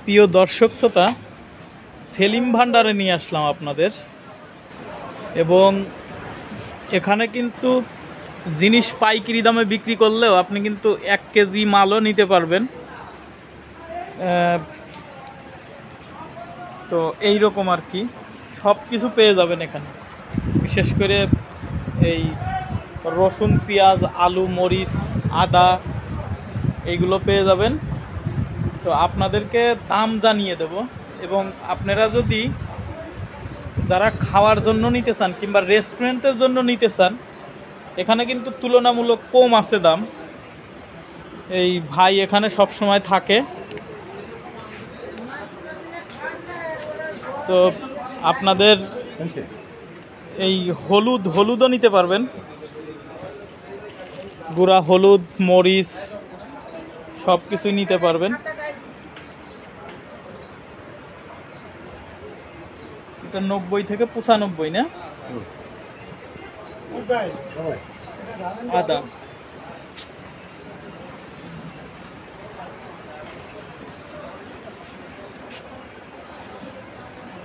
প্রিয় দর্শক শ্রোতা, সেলিম ভান্ডারে নিয়ে আসলাম আপনাদের, এবং এখানে কিন্তু জিনিস পাইকারি দামে বিক্রি করলেও আপনি কিন্তু 1 কেজি মালও নিতে পারবেন। তো এই রকম আর কি সব কিছু পেয়ে যাবেন এখানে। বিশেষ করে এই রসুন, পেঁয়াজ, আলু, মরিচ, আদা এইগুলো পেয়ে যাবেন। তো আপনাদেরকে দাম জানিয়ে দেব, এবং আপনারা যদি যারা খাওয়ার জন্য নিতে চান কিংবা রেস্টুরেন্টের জন্য নিতে চান, এখানে কিন্তু তুলনামূলক কম আছে দাম। এই ভাই এখানে সব সময় থাকে। তো আপনাদের এই হলুদও নিতে পারবেন, গুঁড়া হলুদ, মরিচ সব কিছুই নিতে পারবেন। এটা 90 থেকে 95 না? আদা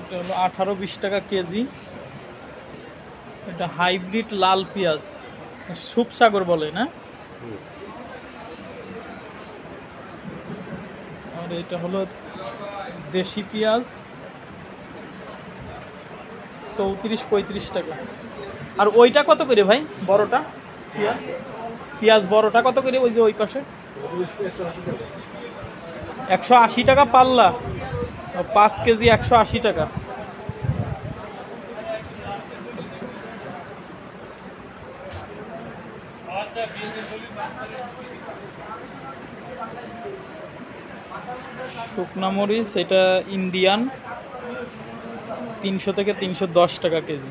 এটা হলো 18-20 টাকা কেজি। এটা হাইব্রিড লাল পেঁয়াজ, সুপসাগর বলে না? আর এটা হলো দেশি পেঁয়াজ, 34-35 টাকা। আর ওইটা কত করে ভাই, বড়টা পেঁয়াজ বড়টা কত করে? ওই যে ওই পাশে 180 টাকা পাল্লা, 5 কেজি 180 টাকা। শুকনা মরিচ এটা ইন্ডিয়ান, 300 থেকে 310 টাকা কেজি।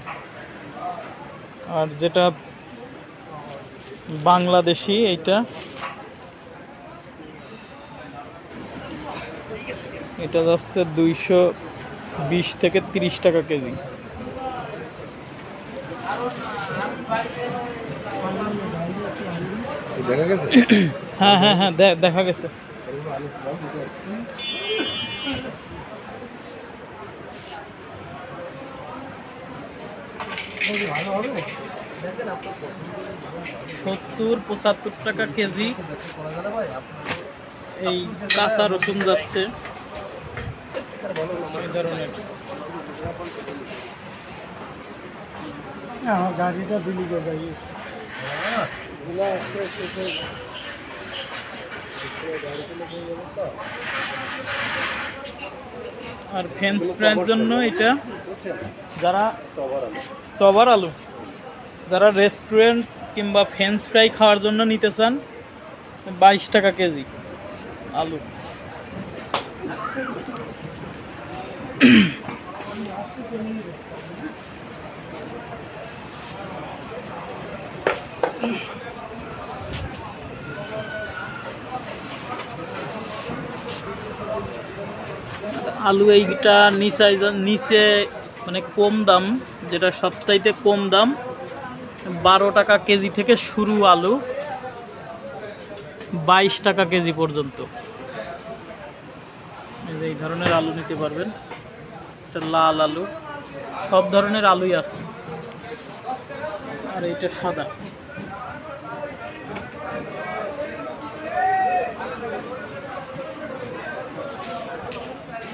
আর যেটা বাংলাদেশি এটা যাচ্ছে 220 থেকে 30 টাকা কেজি। হ্যাঁ হ্যাঁ হ্যাঁ, দেখা গেছে। ভালো হবে 70-75 টাকা কেজি। এই কাঁচা রসুন যাচ্ছে এই ধরনের। গাড়িটা দিলি গো ভাই, আর ফ্রেঞ্চ ফ্রাইয়ের জন্য এটা যারা সবার আলু, যারা রেস্টুরেন্ট কিংবা ফ্রেঞ্চ ফ্রাই খাওয়ার জন্য নিতে চান, 22 টাকা কেজি আলু। আলু এইটা নিচে মানে কম দাম, যেটা সবচাইতে কম দাম, 12 টাকা কেজি থেকে শুরু আলু, 22 টাকা কেজি পর্যন্ত। এই ধরনের আলু নিতে পারবেন। এটা লাল আলু, সব ধরনের আলুই আছে। আর এইটা সাদা।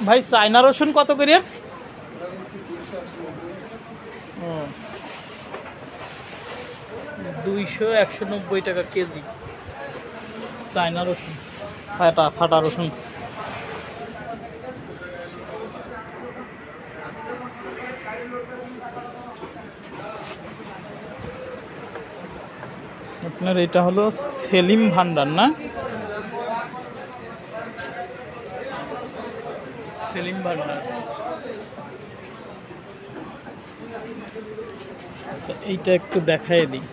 ভাই চায়না রসুন কত করে? 200-190 টাকা কেজি চায়না রসুন, ফাটা রসুন। আপনার এটা হলো সেলিম ভান্ডার না? সেলিম ভান্ডার। আচ্ছা, এইটা একটু দেখাই দিই।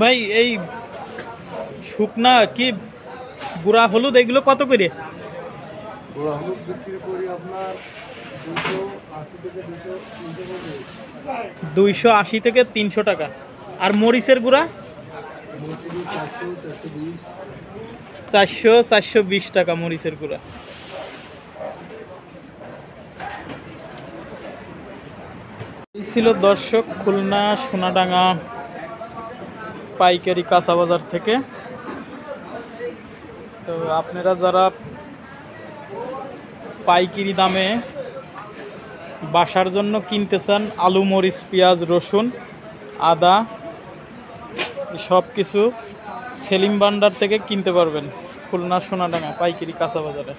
ভাই এই শুকনা কি গুঁড়া হলুদ এগুলো কত করে? গুঁড়া হলুদ বিক্রি করি আপনার 200 280 থেকে 300 টাকা। আর মরিচের গুঁড়া 400-420 টাকা মরিচের গুঁড়া। এই ছিল দর্শক খুলনা সোনাডাঙ্গা পাইকারি কাঁচা বাজার থেকে। তো আপনারা যারা পাইকারি দামে বাসার জন্য কিনতে চান, আলু, মরিচ, পেঁয়াজ, রসুন, আদা সব কিছু সেলিম ভান্ডার থেকে কিনতে পারবেন খুলনা সোনাডাঙ্গা পাইকারি কাঁচা বাজারে।